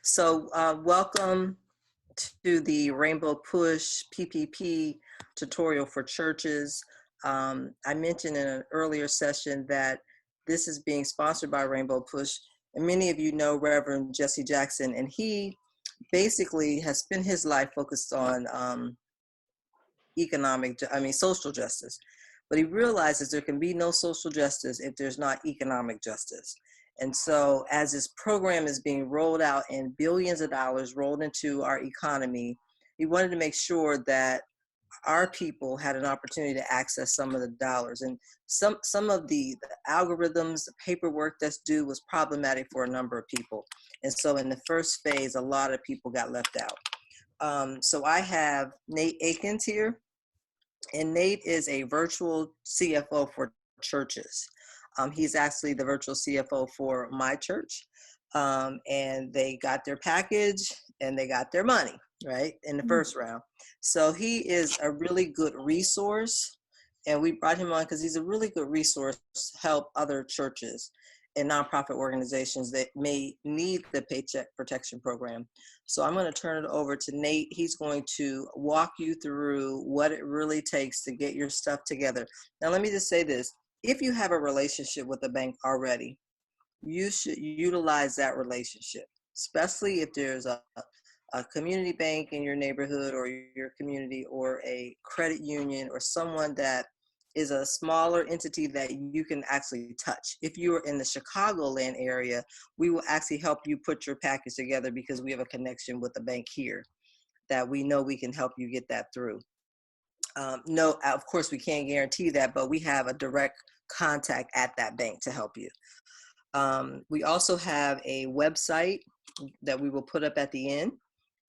So welcome to the Rainbow Push PPP tutorial for churches. I mentioned in an earlier session that this is being sponsored by Rainbow Push, and many of you know Reverend Jesse Jackson, and he basically has spent his life focused on social justice. But he realizes there can be no social justice if there's not economic justice. And so as this program is being rolled out and billions of dollars rolled into our economy, he wanted to make sure that our people had an opportunity to access some of the dollars. And some of the algorithms, the paperwork that's due was problematic for a number of people. And so in the first phase, a lot of people got left out. So I have Nate Akins here, and Nate is a virtual CFO for churches. He's actually the virtual CFO for my church, and they got their package and they got their money, right, in the first round. So he is a really good resource, and we brought him on because he's a really good resource to help other churches and nonprofit organizations that may need the Paycheck Protection Program. So I'm going to turn it over to Nate. He's going to walk you through what it really takes to get your stuff together. Now, let me just say this. If you have a relationship with a bank already, you should utilize that relationship, especially if there's a community bank in your neighborhood or your community, or a credit union, or someone that is a smaller entity that you can actually touch. If you're in the Chicagoland area, we will actually help you put your package together because we have a connection with the bank here that we know we can help you get that through. No, of course we can't guarantee that, but we have a direct contact at that bank to help you. We also have a website that we will put up at the end,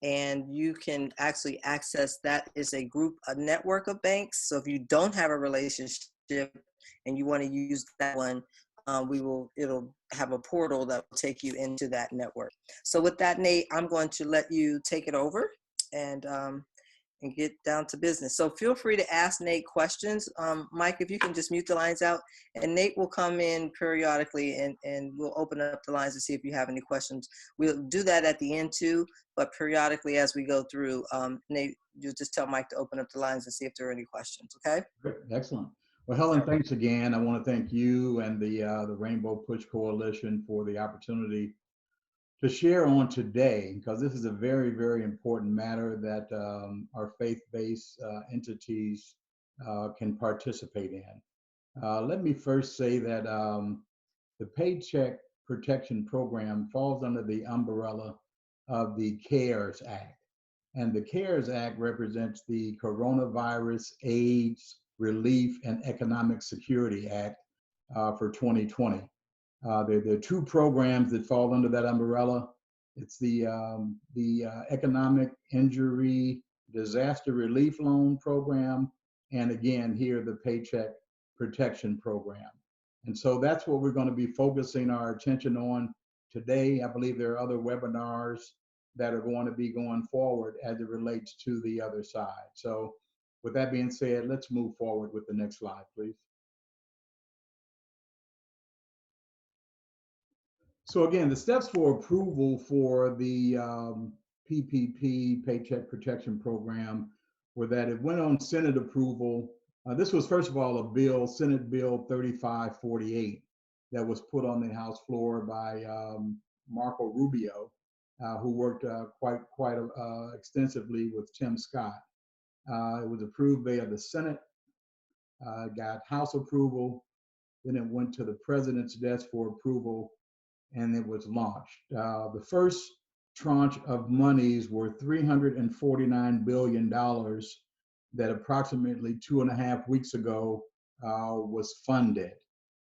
and you can actually access that. Is a network of banks. So if you don't have a relationship and you want to use that one, it'll have a portal that will take you into that network. So with that, Nate, I'm going to let you take it over and get down to business. So feel free to ask Nate questions. Mike, if you can just mute the lines out, and Nate will come in periodically and we'll open up the lines to see if you have any questions. We'll do that at the end too, but periodically as we go through, Nate, you just tell Mike to open up the lines and see if there are any questions, okay? Great. Excellent. Well, Helen, thanks again. I want to thank you and the Rainbow Push Coalition for the opportunity to share on today, because this is a very, very important matter that our faith-based entities can participate in. Let me first say that the Paycheck Protection Program falls under the umbrella of the CARES Act. And the CARES Act represents the Coronavirus AIDS Relief and Economic Security Act for 2020. There are two programs that fall under that umbrella. It's the Economic Injury Disaster Relief Loan Program, and again here the Paycheck Protection Program. And so that's what we're going to be focusing our attention on today. I believe there are other webinars that are going to be going forward as it relates to the other side. So with that being said, let's move forward with the next slide, please. So again, the steps for approval for the PPP, Paycheck Protection Program, were that it went on Senate approval. This was, first of all, a bill, Senate Bill 3548, that was put on the House floor by Marco Rubio, who worked quite extensively with Tim Scott. It was approved via the Senate, got House approval, then it went to the President's desk for approval, and it was launched. The first tranche of monies were $349 billion that approximately 2.5 weeks ago was funded.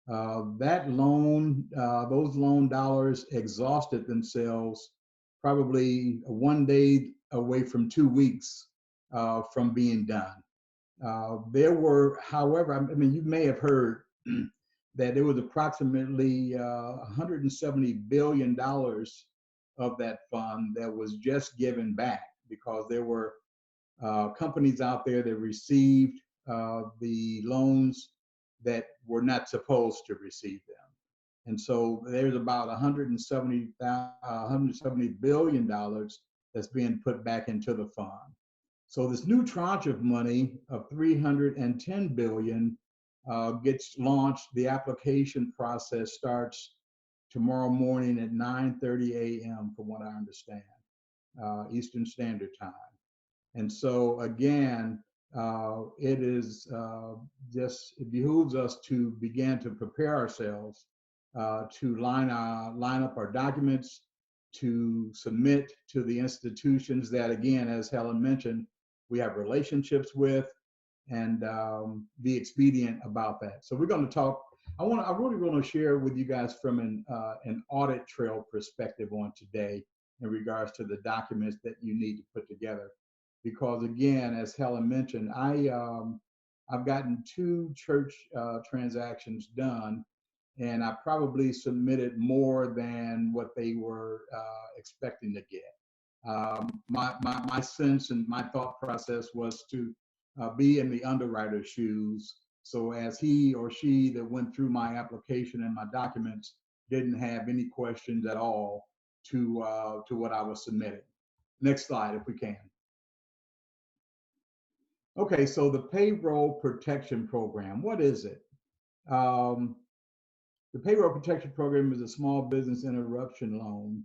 That loan, those loan dollars exhausted themselves probably 1 day away from 2 weeks from being done. There were, however, I mean, you may have heard that there was approximately $170 billion of that fund that was just given back, because there were companies out there that received the loans that were not supposed to receive them. And so there's about $170 billion that's being put back into the fund. So this new tranche of money of 310 billion gets launched. The application process starts tomorrow morning at 9:30 a.m. from what I understand, Eastern Standard Time. And so again, it is it behooves us to begin to prepare ourselves to line up our documents, to submit to the institutions that, again, as Helen mentioned, we have relationships with, and be expedient about that. So we're going to talk. I really want to share with you guys from an audit trail perspective on today in regards to the documents that you need to put together. Because again, as Helen mentioned, I've gotten 2 church transactions done, and I probably submitted more than what they were expecting to get. My sense and my thought process was to be in the underwriter's shoes. So as he or she that went through my application and my documents didn't have any questions at all to what I was submitting. Next slide, if we can. Okay, so the Payroll Protection Program, what is it? The Payroll Protection Program is a small business interruption loan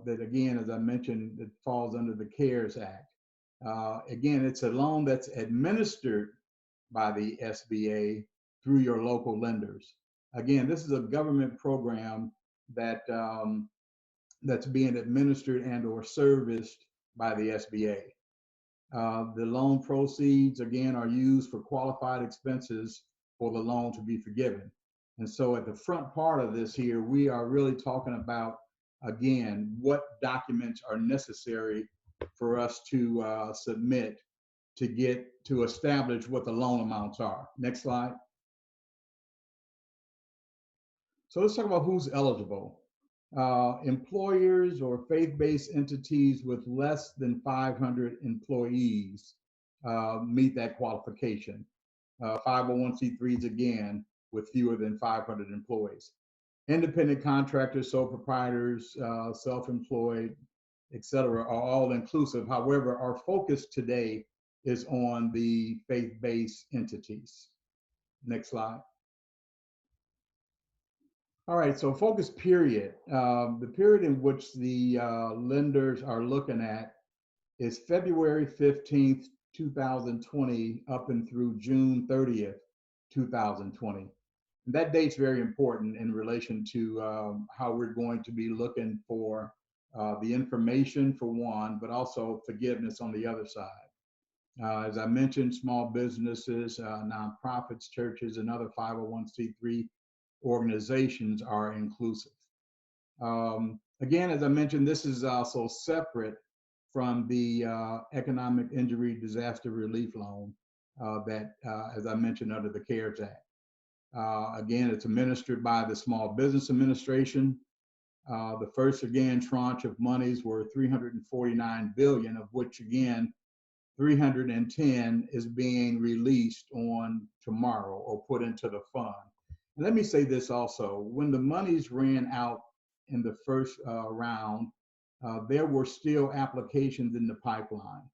that, again, as I mentioned, it falls under the CARES Act. Again, it's a loan that's administered by the SBA through your local lenders. Again, this is a government program that that's being administered and or serviced by the SBA. The loan proceeds, again, are used for qualified expenses for the loan to be forgiven. And so at the front part of this here, we are really talking about, again, what documents are necessary for us to submit to establish what the loan amounts are. Next slide. So let's talk about who's eligible. Employers or faith-based entities with less than 500 employees meet that qualification. 501c3s, again, with fewer than 500 employees. Independent contractors, sole proprietors, self-employed, et cetera, are all inclusive. However, our focus today is on the faith-based entities. Next slide. All right, so focus period. The period in which the lenders are looking at is February 15th, 2020 up and through June 30th, 2020. And that date's very important in relation to how we're going to be looking for the information for one, but also forgiveness on the other side. As I mentioned, small businesses, nonprofits, churches, and other 501c3 organizations are inclusive. Again, as I mentioned, this is also separate from the economic injury disaster relief loan that, as I mentioned, under the CARES Act. Again, it's administered by the Small Business Administration. The first, again, tranche of monies were $349 billion, of which, again, 310 is being released on tomorrow or put into the fund. And let me say this also, when the monies ran out in the first round, there were still applications in the pipeline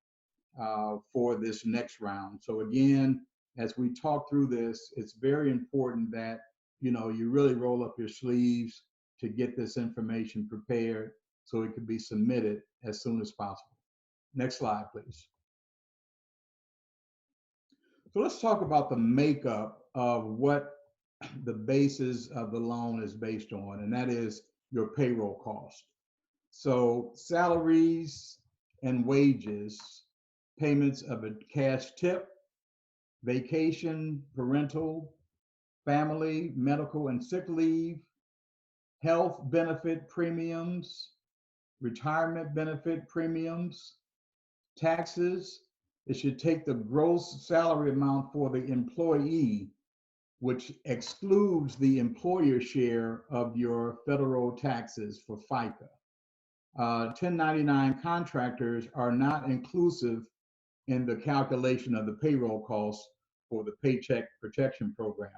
for this next round. So again, as we talk through this, it's very important that you really roll up your sleeves to get this information prepared so it can be submitted as soon as possible. Next slide, please. So let's talk about the makeup of what the basis of the loan is based on, and that is your payroll cost. So salaries and wages, payments of a cash tip, vacation, parental, family, medical and sick leave, health benefit premiums, retirement benefit premiums, taxes. It should take the gross salary amount for the employee, which excludes the employer share of your federal taxes for FICA. 1099 contractors are not inclusive in the calculation of the payroll costs for the Paycheck Protection Program.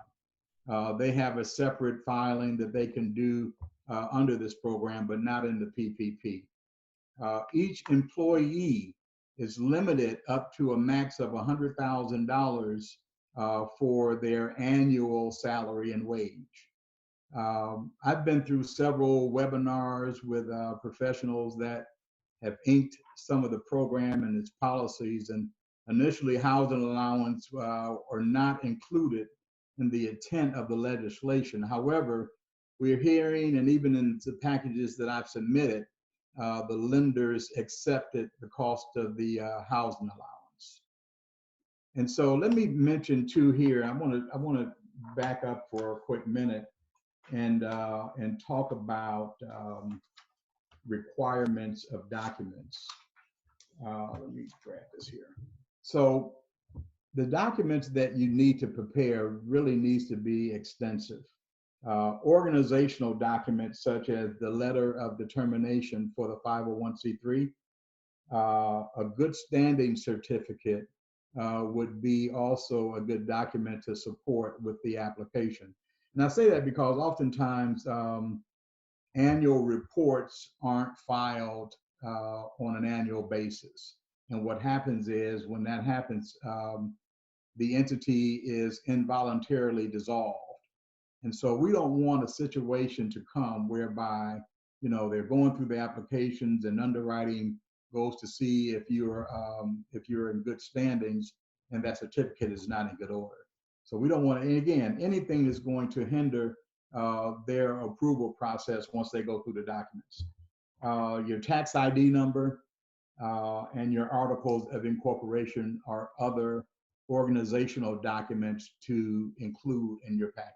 They have a separate filing that they can do under this program, but not in the PPP. Each employee is limited up to a max of $100,000 for their annual salary and wage. I've been through several webinars with professionals that have inked some of the program and its policies, and initially housing allowance are not included in the intent of the legislation. However, we're hearing, and even in the packages that I've submitted, the lenders accepted the cost of the housing allowance. And so let me mention too here, I want to back up for a quick minute and talk about requirements of documents. Let me grab this here. So the documents that you need to prepare really needs to be extensive. Organizational documents such as the letter of determination for the 501c3, a good standing certificate would be also a good document to support with the application. And I say that because oftentimes annual reports aren't filed on an annual basis. And what happens is when that happens, the entity is involuntarily dissolved. And so we don't want a situation to come whereby, you know, they're going through the applications and underwriting goes to see if you're in good standings and that certificate is not in good order. So we don't want to, and again, anything that's going to hinder their approval process once they go through the documents. Your tax ID number and your articles of incorporation are other organizational documents to include in your package.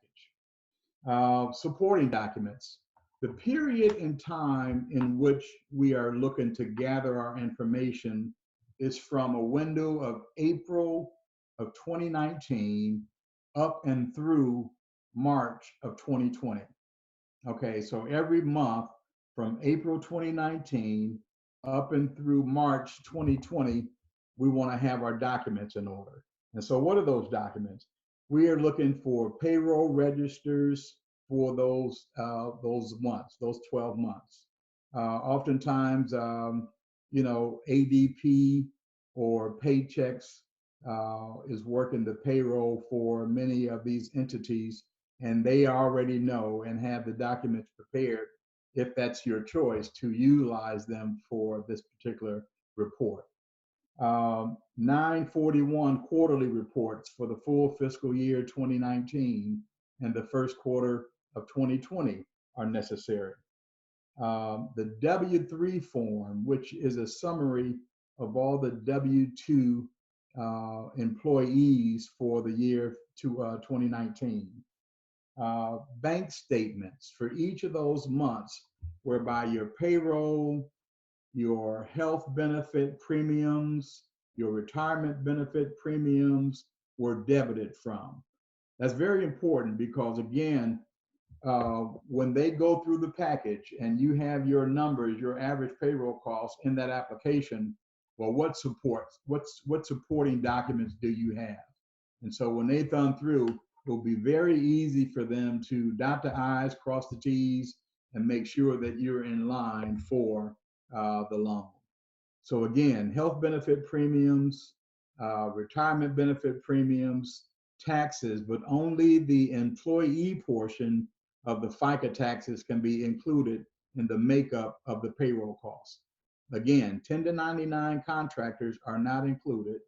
Supporting documents. The period in time in which we are looking to gather our information is from a window of April of 2019 up and through March of 2020. Okay, so every month from April 2019 up and through March 2020, we want to have our documents in order. And so what are those documents? We are looking for payroll registers for those months, those 12 months. Oftentimes, you know, ADP or Paychecks is working the payroll for many of these entities, and they already know and have the documents prepared, if that's your choice, to utilize them for this particular report. 941 quarterly reports for the full fiscal year 2019 and the first quarter of 2020 are necessary. The W-3 form, which is a summary of all the W-2 employees for the year 2019. Bank statements for each of those months, whereby your payroll, your health benefit premiums, your retirement benefit premiums were debited from. That's very important because, again, when they go through the package and you have your numbers, your average payroll costs in that application, well, what supporting documents do you have? And so when they've gone through, it will be very easy for them to dot the I's, cross the T's, and make sure that you're in line for the loan. So again, health benefit premiums, retirement benefit premiums, taxes, but only the employee portion of the FICA taxes can be included in the makeup of the payroll costs. Again, 1099 contractors are not included.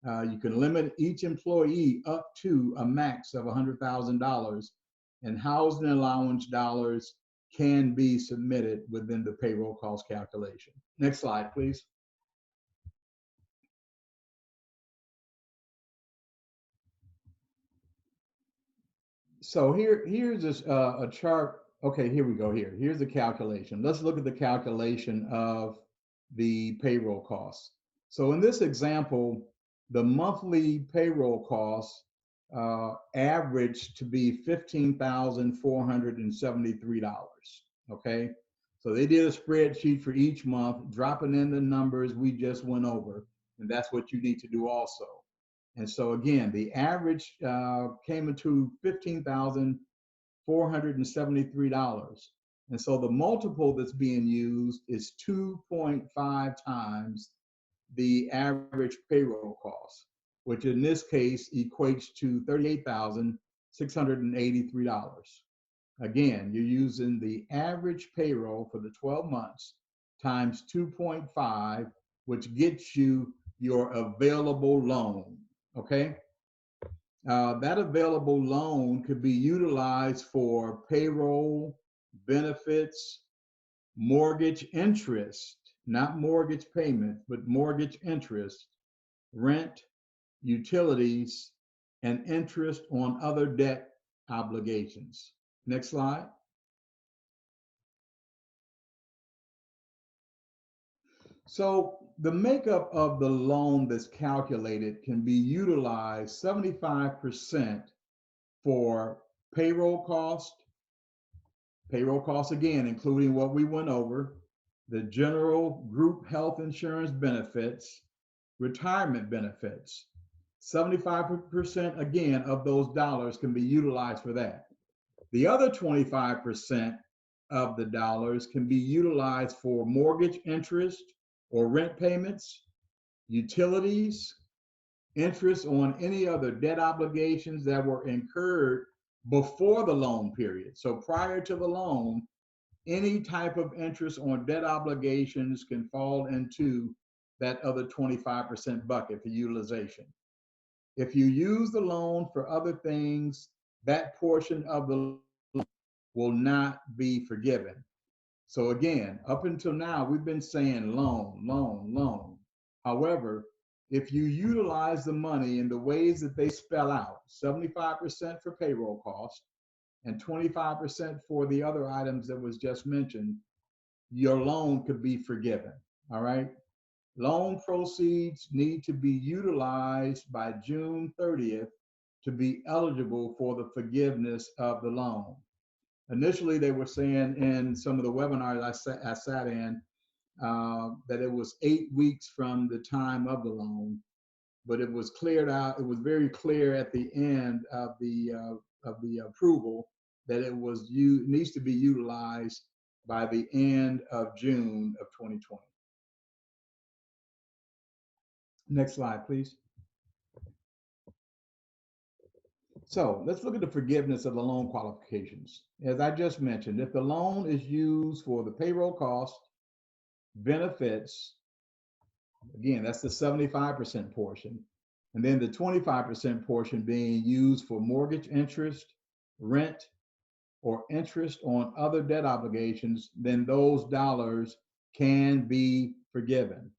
You can limit each employee up to a max of $100,000, and housing allowance dollars can be submitted within the payroll cost calculation. Next slide, please. So here's this, a chart. Okay, here we go. Here's the calculation. Let's look at the calculation of the payroll costs. So in this example, the monthly payroll costs averaged to be $15,473. Okay, so they did a spreadsheet for each month, dropping in the numbers we just went over, and that's what you need to do also. And so again, the average came into $15,473. And so the multiple that's being used is 2.5 times the average payroll cost, which in this case equates to $38,683. Again, you're using the average payroll for the 12 months times 2.5, which gets you your available loan, okay? That available loan could be utilized for payroll, benefits, mortgage interest, not mortgage payment, but mortgage interest, rent, utilities, and interest on other debt obligations. Next slide. So the makeup of the loan that's calculated can be utilized 75% for payroll cost again, including what we went over, the general group health insurance benefits, retirement benefits. 75% again of those dollars can be utilized for that. The other 25% of the dollars can be utilized for mortgage interest or rent payments, utilities, interest on any other debt obligations that were incurred before the loan period. So prior to the loan, any type of interest on debt obligations can fall into that other 25% bucket for utilization. If you use the loan for other things, that portion of the loan will not be forgiven. So again, up until now, we've been saying loan, loan, loan. However, if you utilize the money in the ways that they spell out, 75% for payroll costs and 25% for the other items that was just mentioned, your loan could be forgiven, all right? Loan proceeds need to be utilized by June 30th to be eligible for the forgiveness of the loan. Initially, they were saying in some of the webinars I sat in that it was 8 weeks from the time of the loan, but it was cleared out. It was very clear at the end of the approval that it needs to be utilized by the end of June of 2020. Next slide, please. So let's look at the forgiveness of the loan qualifications. As I just mentioned, if the loan is used for the payroll cost, benefits, again, that's the 75% portion, and then the 25% portion being used for mortgage interest, rent, or interest on other debt obligations, then those dollars can be forgiven.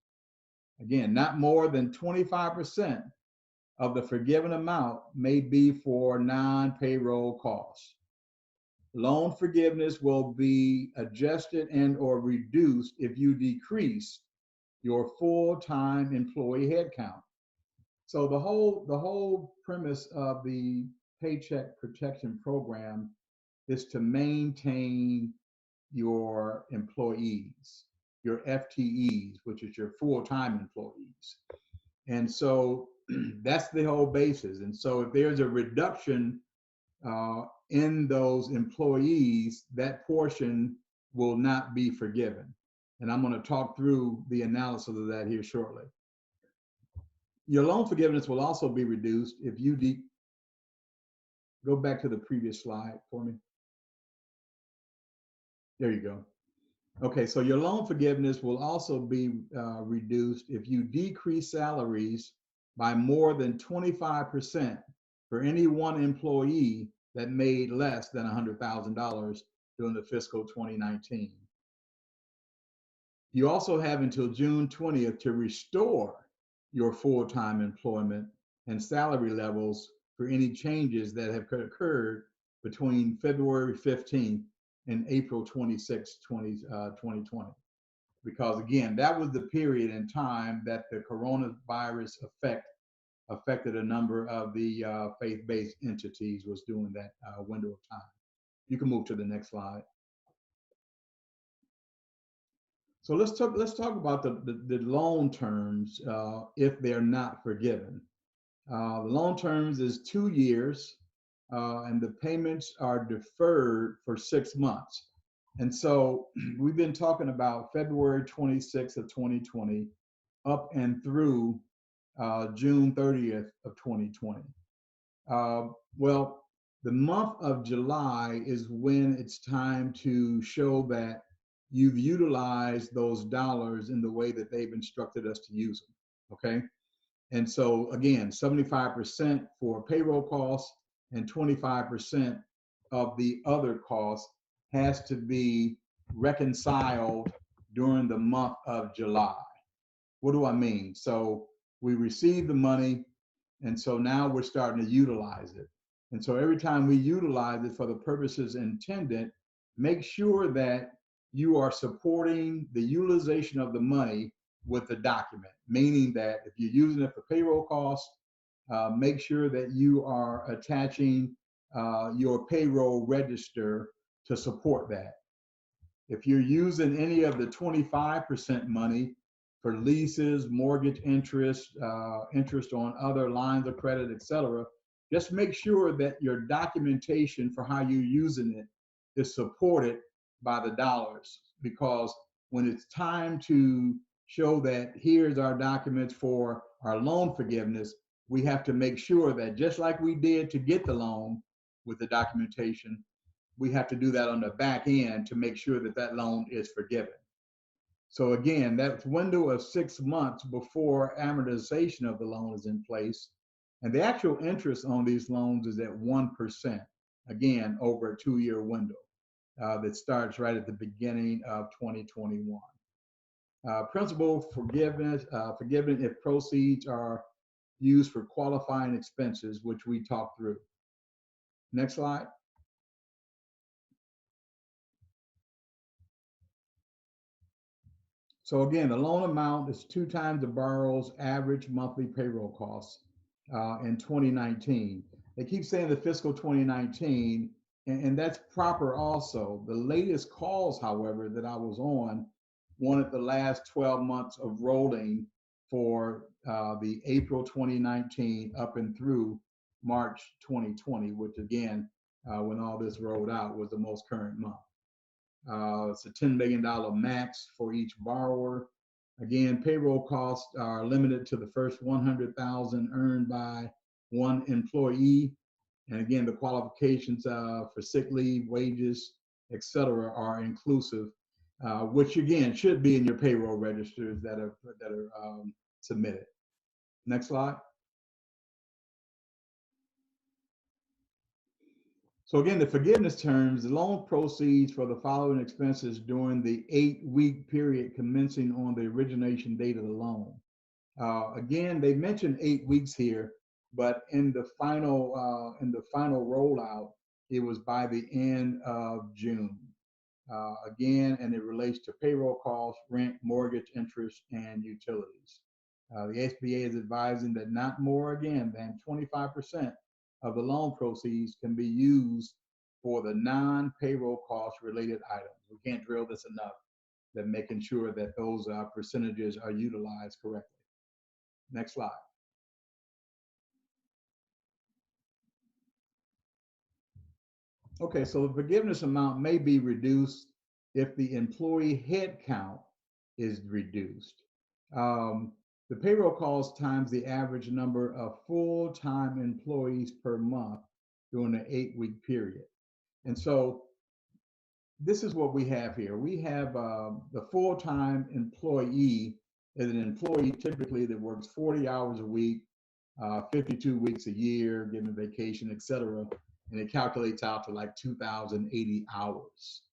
Again, not more than 25% of the forgiven amount may be for non-payroll costs. Loan forgiveness will be adjusted and or reduced if you decrease your full-time employee headcount. So the whole premise of the Paycheck Protection Program is to maintain your employees, your FTEs, which is your full-time employees. And so that's the whole basis. And so if there's a reduction in those employees, that portion will not be forgiven. And I'm going to talk through the analysis of that here shortly. Your loan forgiveness will also be reduced if you go back to the previous slide for me. There you go. Okay, so your loan forgiveness will also be reduced if you decrease salaries by more than 25% for any one employee that made less than $100,000 during the fiscal 2019. You also have until June 20th to restore your full-time employment and salary levels for any changes that have occurred between February 15th and April 26, 2020. Because again, that was the period in time that the coronavirus affected a number of the faith-based entities was during that window of time. You can move to the next slide. So let's talk about the loan terms if they're not forgiven. The loan terms is 2 years, and the payments are deferred for 6 months. And so we've been talking about February 26th of 2020 up and through June 30th of 2020. Well, the month of July is when it's time to show that you've utilized those dollars in the way that they've instructed us to use them. Okay. And so again, 75% for payroll costs and 25% of the other costs has to be reconciled during the month of July. What do I mean? So we receive the money, and so now we're starting to utilize it. And so every time we utilize it for the purposes intended, make sure that you are supporting the utilization of the money with the document, meaning that if you're using it for payroll costs, make sure that you are attaching your payroll register to support that. If you're using any of the 25% money for leases, mortgage interest, interest on other lines of credit, etc., just make sure that your documentation for how you're using it is supported by the dollars, because when it's time to show that here's our documents for our loan forgiveness, we have to make sure that just like we did to get the loan with the documentation, we have to do that on the back end to make sure that that loan is forgiven. So again, that window of 6 months before amortization of the loan is in place, and the actual interest on these loans is at 1%, again, over a 2-year window that starts right at the beginning of 2021. Principal forgiveness, forgiven if proceeds are used for qualifying expenses, which we talked through. Next slide. So again, the loan amount is 2 times the borrower's average monthly payroll costs in 2019. They keep saying the fiscal 2019, and that's proper also. The latest calls, however, that I was on wanted the last 12 months of rolling for the April 2019 up and through March 2020, which again, when all this rolled out, was the most current month. It's a $10 million max for each borrower. Again, payroll costs are limited to the first $100,000 earned by one employee. And again, the qualifications for sick leave, wages, etc., are inclusive, which again should be in your payroll registers that are submitted. Next slide. So again, the forgiveness terms, the loan proceeds for the following expenses during the 8-week period commencing on the origination date of the loan. Again, they mentioned 8 weeks here, but in the final rollout, it was by the end of June. Again, and it relates to payroll costs, rent, mortgage, interest, and utilities. The SBA is advising that not more, again, than 25% of the loan proceeds can be used for the non-payroll cost related items. We can't drill this enough, that making sure that those percentages are utilized correctly. Next slide. Okay, so the forgiveness amount may be reduced if the employee head count is reduced. The payroll cost times the average number of full-time employees per month during the 8-week period. And so this is what we have here. We have the full-time employee is an employee typically that works 40 hours a week, 52 weeks a year, given vacation, etc. And it calculates out to like 2,080 hours.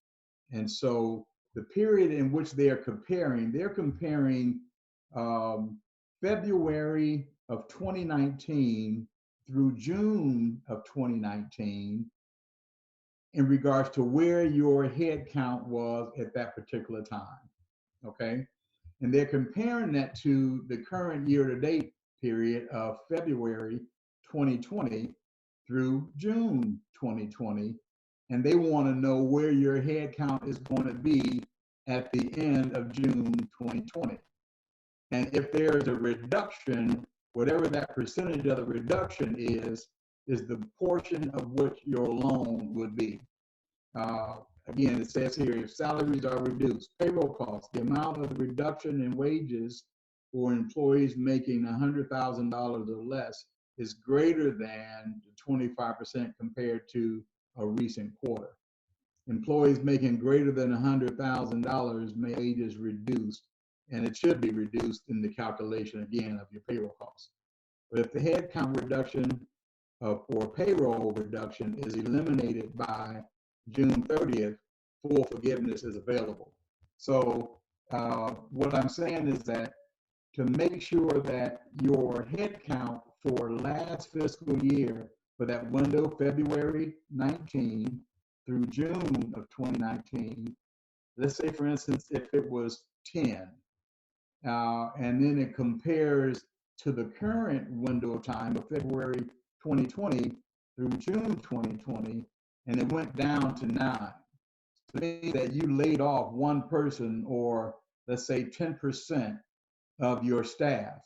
And so the period in which they're comparing February of 2019 through June of 2019 in regards to where your head count was at that particular time, okay? And they're comparing that to the current year-to-date period of February 2020 through June 2020, and they want to know where your head count is going to be at the end of June 2020. And if there's a reduction whatever that percentage of the reduction is the portion of which your loan would be. Again, it says here, if salaries are reduced, payroll costs, the amount of the reduction in wages for employees making $100,000 or less is greater than 25% compared to a recent quarter. Employees making greater than $100,000 may wages reduced, and it should be reduced in the calculation again of your payroll costs. But if the headcount reduction or payroll reduction is eliminated by June 30th, full forgiveness is available. So what I'm saying is that to make sure that your headcount for last fiscal year, for that window, February 19 through June of 2019, let's say, for instance, if it was 10, and then it compares to the current window of time of February 2020 through June 2020, and it went down to 9. So it means that you laid off one person, or let's say 10% of your staff.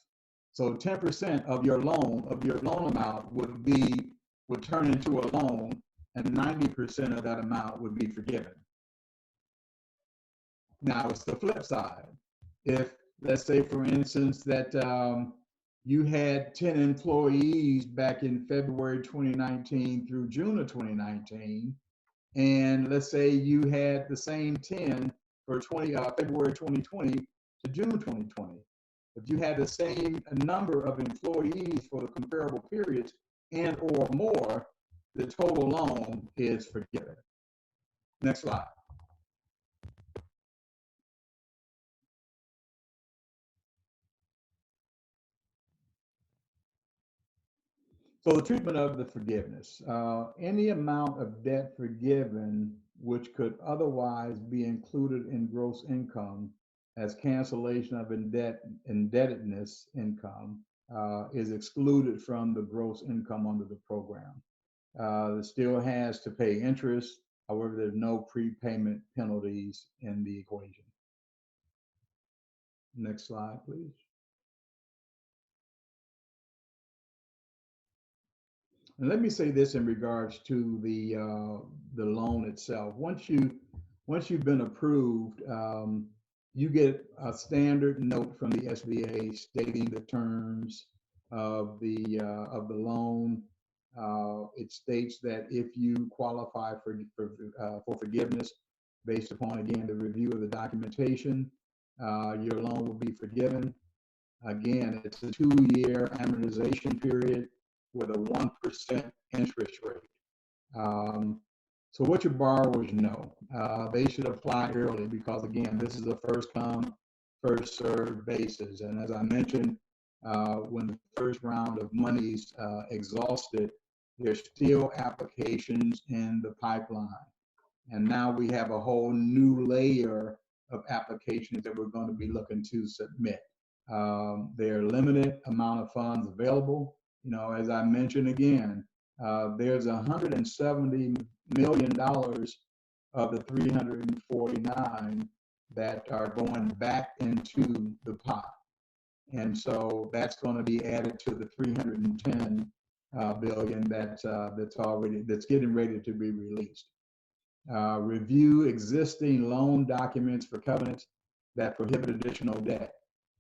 So 10% of your loan amount would turn into a loan, and 90% of that amount would be forgiven. Now it's the flip side. If, let's say, for instance, that you had 10 employees back in February 2019 through June of 2019, and let's say you had the same 10 for February 2020 to June 2020. If you had the same number of employees for the comparable periods and or more, the total loan is forgiven. Next slide. So the treatment of the forgiveness. Any amount of debt forgiven which could otherwise be included in gross income as cancellation of indebtedness income is excluded from the gross income under the program. It still has to pay interest. However, there's no prepayment penalties in the equation. Next slide, please. And let me say this in regards to the loan itself. Once you've been approved, you get a standard note from the SBA stating the terms of the loan. It states that if you qualify for forgiveness based upon, again, the review of the documentation, your loan will be forgiven. Again, it's a 2-year amortization period with a 1% interest rate. So what your borrowers know, they should apply early because, again, this is a first come, first served basis. And as I mentioned, when the first round of money's exhausted, there's still applications in the pipeline. And now we have a whole new layer of applications that we're going to be looking to submit. There are limited amount of funds available. You know, as I mentioned again, there's $170 million of the 349 that are going back into the pot. And so that's going to be added to the 310 billion that's getting ready to be released. Review existing loan documents for covenants that prohibit additional debt.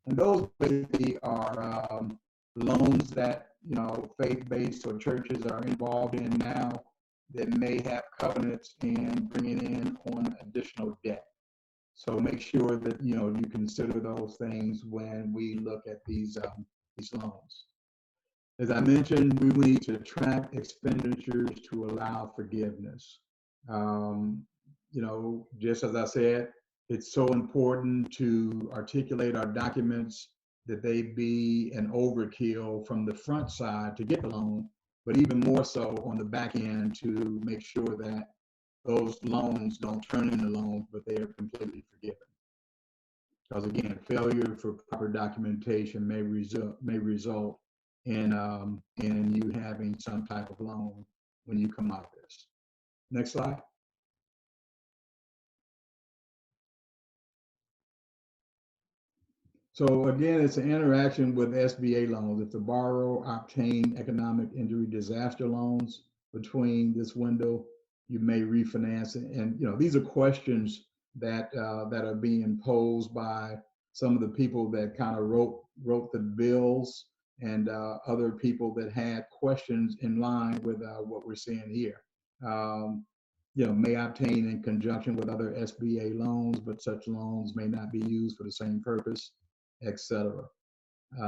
And those basically are loans that, you know, faith-based or churches are involved in now that may have covenants and bringing in on additional debt. So make sure that, you know, you consider those things when we look at these loans. As I mentioned, we need to track expenditures to allow forgiveness. You know, just as I said, it's so important to articulate our documents that they be an overkill from the front side to get the loan, but even more so on the back end to make sure that those loans don't turn into loans, but they are completely forgiven. Because again, failure for proper documentation may result in you having some type of loan when you come out of this. Next slide. So again, it's an interaction with SBA loans. If the borrower obtained economic injury disaster loans between this window, you may refinance it. And these are questions that that are being posed by some of the people that kind of wrote the bills, and other people that had questions in line with what we're seeing here. Um, may obtain in conjunction with other SBA loans, but such loans may not be used for the same purpose, etc.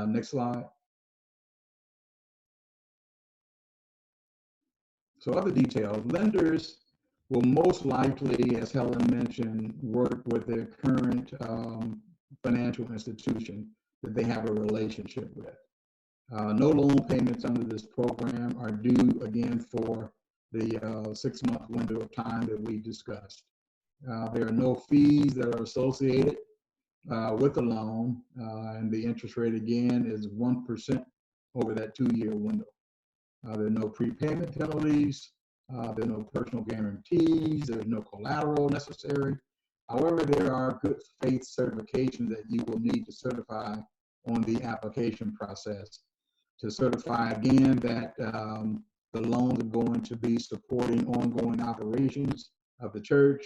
Next slide. So other details, lenders will most likely, as Helen mentioned, work with their current financial institution that they have a relationship with. No loan payments under this program are due again for the 6-month window of time that we discussed. There are no fees that are associated with the loan, and the interest rate again is 1% over that 2-year window. There are no prepayment penalties. There are no personal guarantees. There's no collateral necessary. However, there are good faith certifications that you will need to certify on the application process to certify again that the loans are going to be supporting ongoing operations of the church.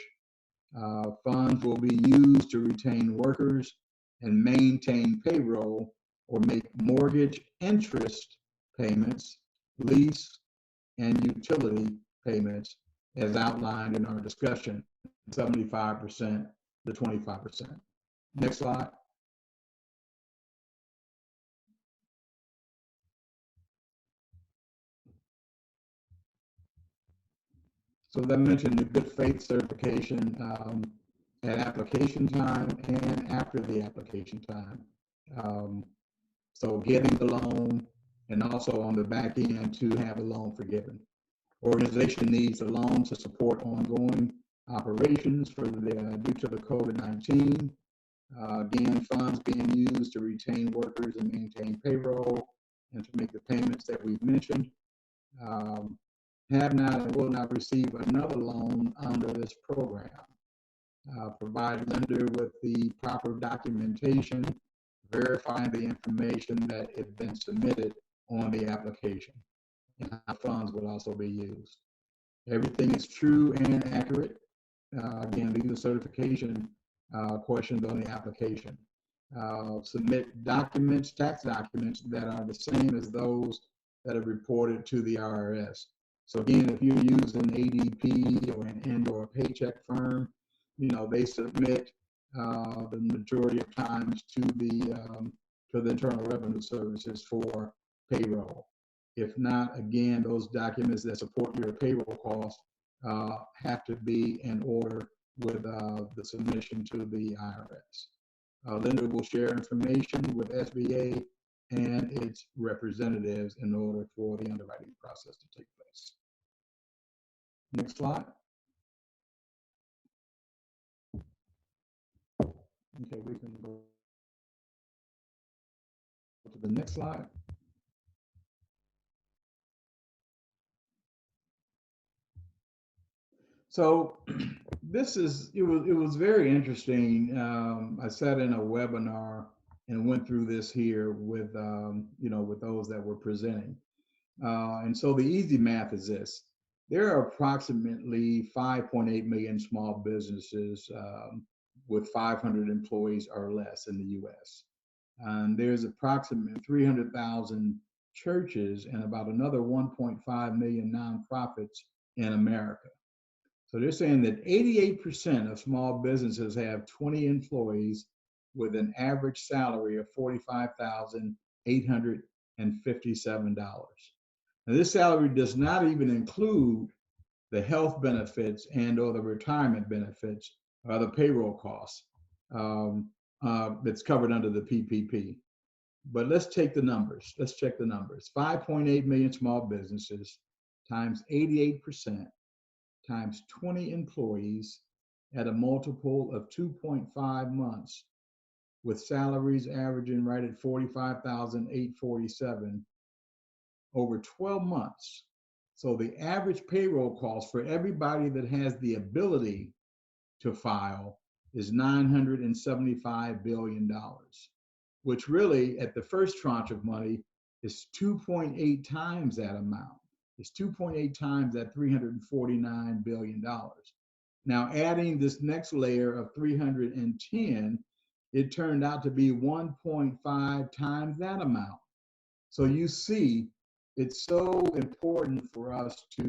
Funds will be used to retain workers and maintain payroll or make mortgage interest payments, lease, and utility payments as outlined in our discussion, 75% to 25%. Next slide. So as I mentioned, the good faith certification at application time and after the application time. So getting the loan and also on the back end to have a loan forgiven. Organization needs a loan to support ongoing operations due to the COVID-19. Again, funds being used to retain workers and maintain payroll and to make the payments that we've mentioned. Have not and will not receive another loan under this program. Provide lender with the proper documentation, verifying the information that has been submitted on the application, and how funds will also be used. Everything is true and accurate. Again, these are certification questions on the application. Submit documents, tax documents that are the same as those that are reported to the IRS. So again, if you're using ADP or a Paycheck firm, they submit the majority of times to the Internal Revenue Services for payroll. If not, again, those documents that support your payroll costs have to be in order with the submission to the IRS. Lender will share information with SBA and its representatives in order for the underwriting process to take place. Next slide. Okay, we can go to the next slide. So it was very interesting. I sat in a webinar and went through this here with with those that were presenting. And so the easy math is this: there are approximately 5.8 million small businesses with 500 employees or less in the U.S. And there's approximately 300,000 churches and about another 1.5 million nonprofits in America. So they're saying that 88% of small businesses have 20 employees with an average salary of $45,857. Now, this salary does not even include the health benefits and or the retirement benefits or the payroll costs that's covered under the PPP. But let's take the numbers. Let's check the numbers. 5.8 million small businesses times 88% times 20 employees at a multiple of 2.5 months with salaries averaging right at $45,847 over 12 months. So the average payroll cost for everybody that has the ability to file is $975 billion. which really at the first tranche of money is 2.8 times that amount. It's 2.8 times that $349 billion. Now, adding this next layer of 310, it turned out to be 1.5 times that amount. So you see, it's so important for us to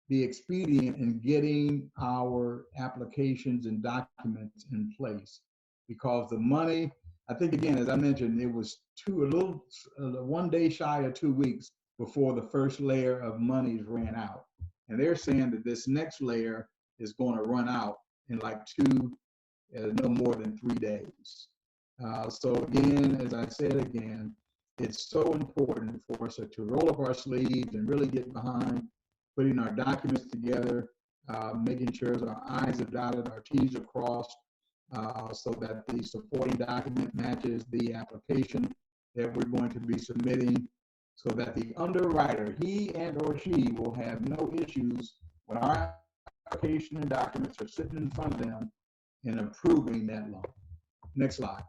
be expedient in getting our applications and documents in place, because the money, I think, again, as I mentioned, it was one day shy of 2 weeks before the first layer of monies ran out. And they're saying that this next layer is going to run out in like no more than 3 days. So again, as I said again, it's so important for us to roll up our sleeves and really get behind putting our documents together, making sure our I's are dotted, our T's are crossed, so that the supporting document matches the application that we're going to be submitting, so that the underwriter, he and or she, will have no issues when our application and documents are sitting in front of them and approving that loan. Next slide.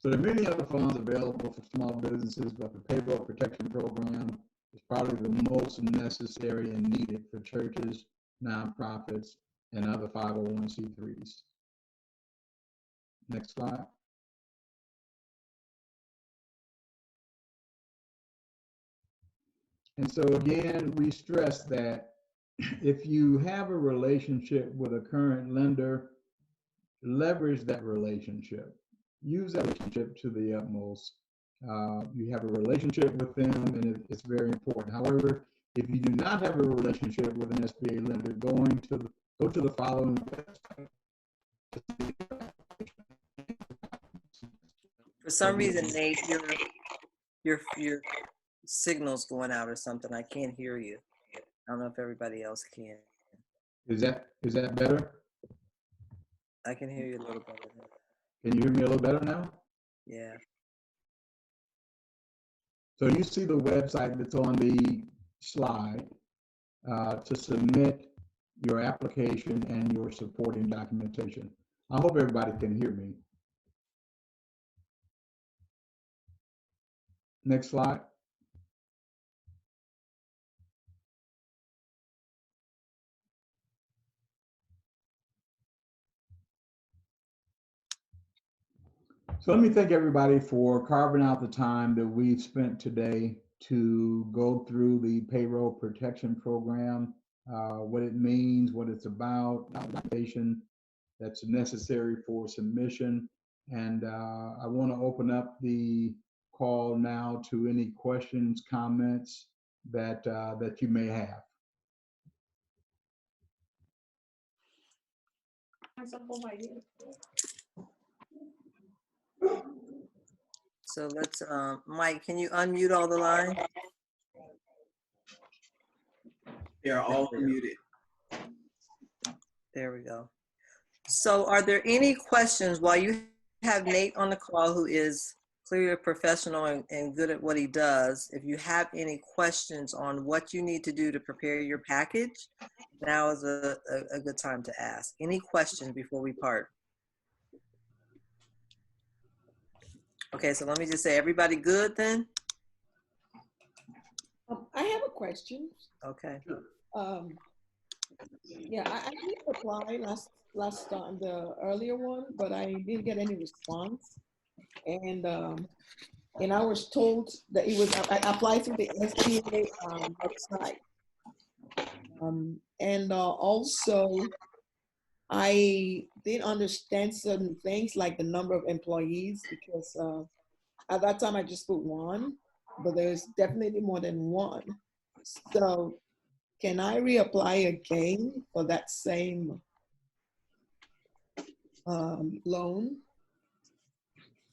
So there are many other funds available for small businesses, but the Payroll Protection Program is probably the most necessary and needed for churches, nonprofits, and other 501c3s. Next slide. And so again, we stress that if you have a relationship with a current lender, leverage that relationship. Use that relationship to the utmost. You have a relationship with them, and it's very important. However, if you do not have a relationship with an SBA lender, go to the following website. For some reason, Nate, your signal's going out or something. I can't hear you. I don't know if everybody else can. Is that better? I can hear you a little better. Can you hear me a little better now? Yeah. So you see the website that's on the slide to submit your application and your supporting documentation. I hope everybody can hear me. Next slide. So let me thank everybody for carving out the time that we've spent today to go through the Payroll Protection Program, what it means, what it's about, documentation that's necessary for submission. And I want to open up the call now to any questions, comments that you may have. So let's, Mike, can you unmute all the lines? They're all muted. There we go. So are there any questions while you have Nate on the call, who is clearly a professional and good at what he does? If you have any questions on what you need to do to prepare your package, now is a good time to ask. Any questions before we part? Okay, so let me just say, everybody good then? I have a question. Okay. Yeah, I did apply last time, the earlier one, but I didn't get any response. And I was told that it was, I applied through the SBA website. And also, I didn't understand certain things like the number of employees, because at that time I just put one, but there's definitely more than one. So can I reapply again for that same loan?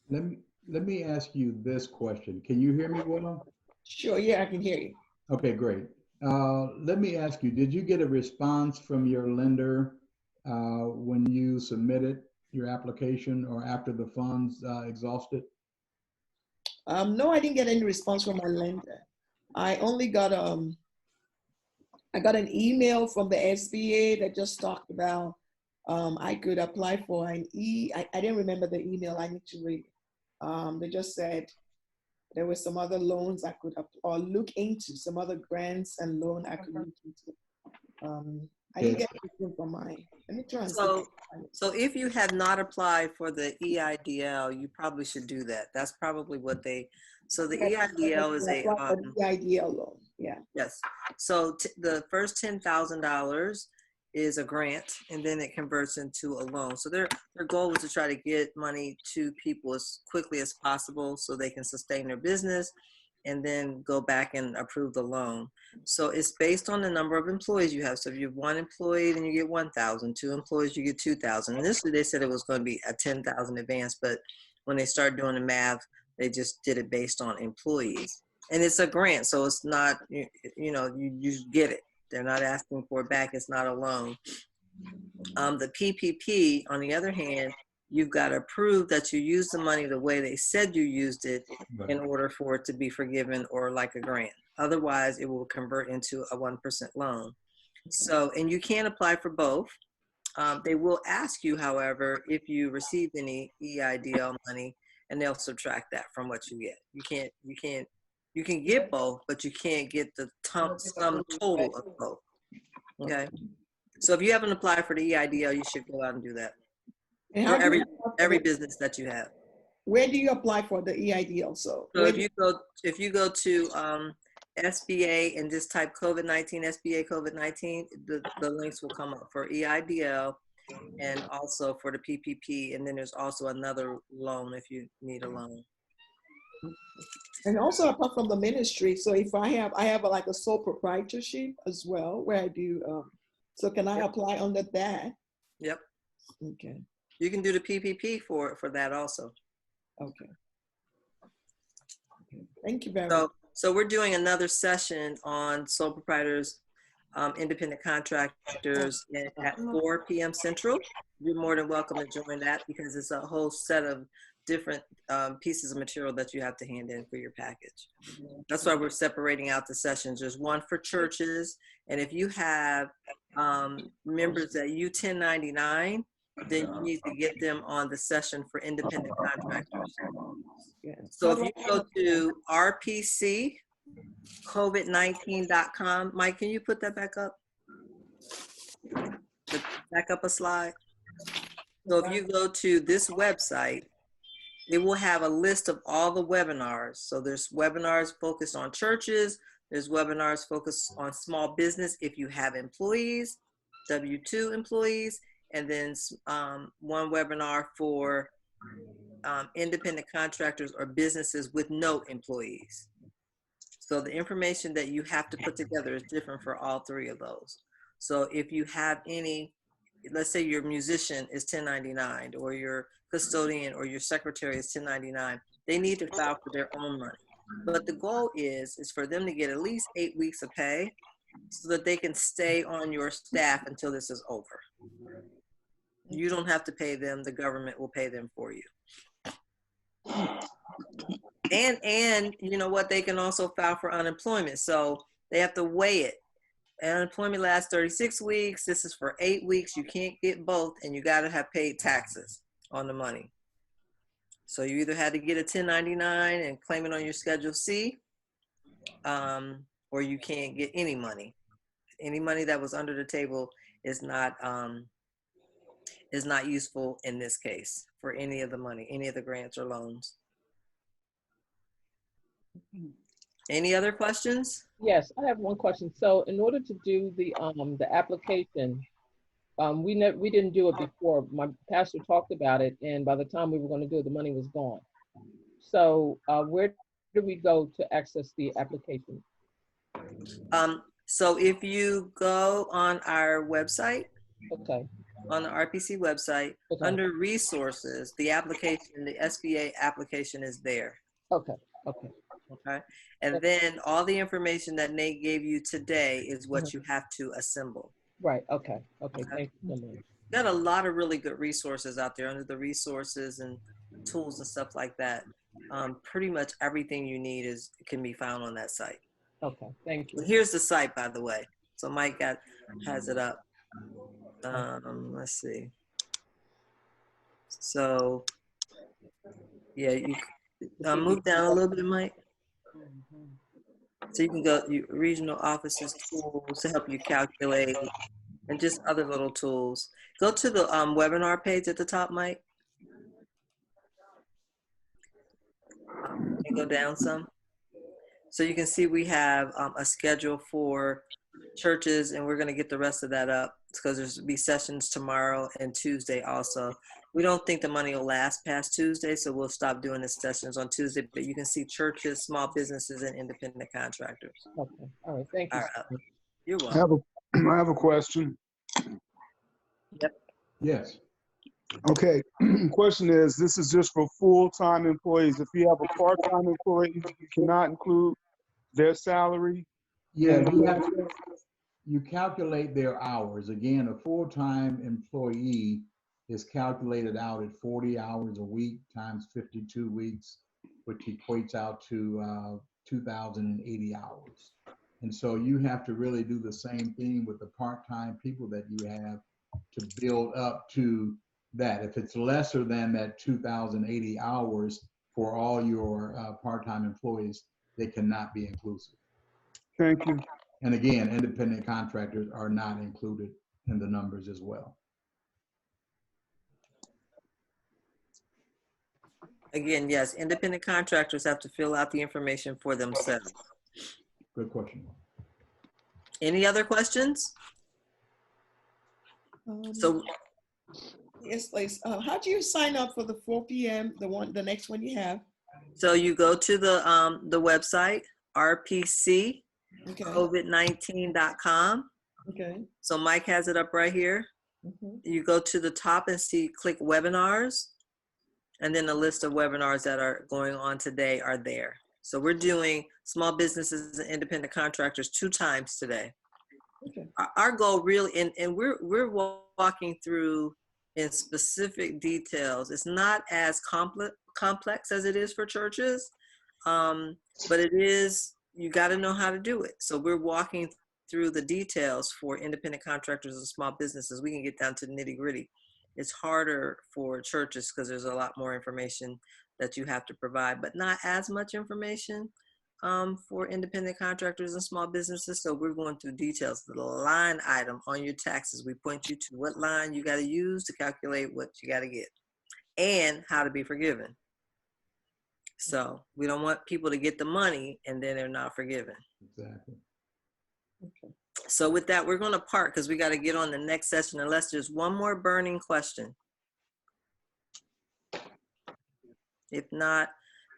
Let me ask you this question. Can you hear me well? Sure, yeah, I can hear you. Okay, great. Let me ask you, did you get a response from your lender when you submitted your application or after the funds exhausted? No, I didn't get any response from my lender. I only got I got an email from the SBA that just talked about I could apply for an I didn't remember the email. I need to read. They just said there were some other loans I could or look into, some other grants and loan I could look into. I didn't get anything from mine. Let me try and see. So if you have not applied for the EIDL, you probably should do that. That's probably what they, so the EIDL is a, EIDL loan, yeah. yes. So the first $10,000 is a grant, and then it converts into a loan. So their goal is to try to get money to people as quickly as possible so they can sustain their business and then go back and approve the loan. So it's based on the number of employees you have. So if you have 1 employee, then you get 1,000. 2 employees, you get 2,000. Initially, they said it was going to be a 10,000 advance, but when they started doing the math, they just did it based on employees. And it's a grant, so it's not, you know, you get it. They're not asking for it back. It's not a loan. The PPP, on the other hand, you've got to prove that you used the money the way they said you used it in order for it to be forgiven or like a grant. Otherwise, it will convert into a 1% loan. So, and you can apply for both. They will ask you, however, if you received any EIDL money, and they'll subtract that from what you get. You can get both, but you can't get the sum total of both. Okay. So if you haven't applied for the EIDL, you should go out and do that. For every business that you have. Where do you apply for the EIDL? So if you go to SBA and just type COVID-19, SBA COVID-19, the links will come up for EIDL and also for the PPP, and then there's also another loan if you need a loan. And also apart from the ministry, so if I have like a sole proprietorship as well, where I do. So can I apply under that? Yep. Okay. You can do the PPP for that also. Okay. Thank you very much. So we're doing another session on sole proprietors, independent contractors at 4 p.m. Central. You're more than welcome to join that because it's a whole set of different pieces of material that you have to hand in for your package. That's why we're separating out the sessions. There's one for churches, and if you have members that you 1099, then you need to get them on the session for independent contractors. So if you go to RPC, COVID-19.com, Mike, can you put that back up? Back up a slide. So if you go to this website, it will have a list of all the webinars. So there's webinars focused on churches. There's webinars focused on small business if you have employees, W-2 employees, and then one webinar for independent contractors or businesses with no employees. So the information that you have to put together is different for all 3 of those. So if you have any, let's say your musician is 1099 or your custodian or your secretary is 1099, they need to file for their own money. But the goal is for them to get at least 8 weeks of pay so that they can stay on your staff until this is over. You don't have to pay them, the government will pay them for you. And you know what, they can also file for unemployment. So they have to weigh it. Unemployment lasts 36 weeks. This is for 8 weeks. You can't get both, and you got to have paid taxes on the money. So you either had to get a 1099 and claim it on your Schedule C, or you can't get any money. Any money that was under the table is not useful in this case for any of the money, any of the grants or loans. Any other questions? Yes, I have one question. So in order to do the application, we didn't do it before. My pastor talked about it, and by the time we were going to do it, the money was gone. So where do we go to access the application? So if you go on our website, Okay. On the RPC website, Okay. under resources, the application, the SBA application is there. Okay. Okay. Okay. And then all the information that Nate gave you today is what Mhm. you have to assemble. Right. Okay. Okay. Thank you so much. Got a lot of really good resources out there under the resources and tools and stuff like that. Pretty much everything you need can be found on that site. Okay. Thank you. Here's the site, by the way. So Mike has it up. Let's see. So, yeah, you move down a little bit, Mike. So you can go regional offices tools to help you calculate, and just other little tools. Go to the webinar page at the top, Mike, and go down some. So you can see we have a schedule for churches, and we're going to get the rest of that up because there's be sessions tomorrow and Tuesday also. We don't think the money will last past Tuesday, so we'll stop doing the sessions on Tuesday, but you can see churches, small businesses, and independent contractors. Okay, all right, thank you. All right. You're welcome. I have a question. Yep. Yes. Okay, question is, this is just for full-time employees. If you have a part-time employee, you cannot include their salary? Yeah, you calculate their hours. Again, a full-time employee is calculated out at 40 hours a week times 52 weeks, which equates out to 2,080 hours. And so you have to really do the same thing with the part-time people that you have to build up to that. If it's lesser than that 2,080 hours for all your part-time employees, they cannot be inclusive. Thank you. And again, independent contractors are not included in the numbers as well. Again, yes, independent contractors have to fill out the information for themselves. Good question. Any other questions? So yes, please. How do you sign up for the 4 p.m. the next one you have? So you go to the website, RPC, Okay. COVID-19.com. Okay. So Mike has it up right here. You go to the top and click webinars, and then the list of webinars that are going on today are there. So we're doing small businesses and independent contractors 2 times today. Okay. Our goal really, and we're walking through in specific details. It's not as complex as it is for churches, but it is, you got to know how to do it. So we're walking through the details for independent contractors and small businesses. We can get down to the nitty gritty. It's harder for churches because there's a lot more information that you have to provide, but not as much information for independent contractors and small businesses. So we're going through details. The line item on your taxes, we point you to what line you got to use to calculate what you got to get and how to be forgiven. So we don't want people to get the money and then they're not forgiven. Exactly. Okay. So with that, we're going to part because we got to get on the next session unless there's one more burning question. If not,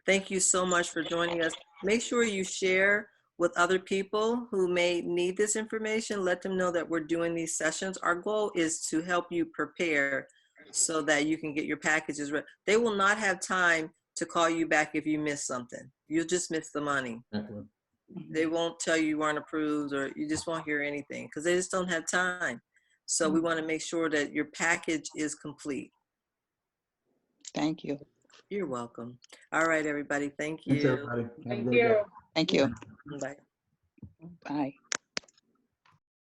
thank you so much for joining us. Make sure you share with other people who may need this information. Let them know that we're doing these sessions. Our goal is to help you prepare so that you can get your packages ready. They will not have time to call you back if you miss something. You'll just miss the money. Exactly. They won't tell you weren't approved, or you just won't hear anything because they just don't have time. So we want to make sure that your package is complete. Thank you. You're welcome. All right, everybody. Thank you. Thanks, everybody. Have a Thank great you. day. Thank you. Bye. Bye.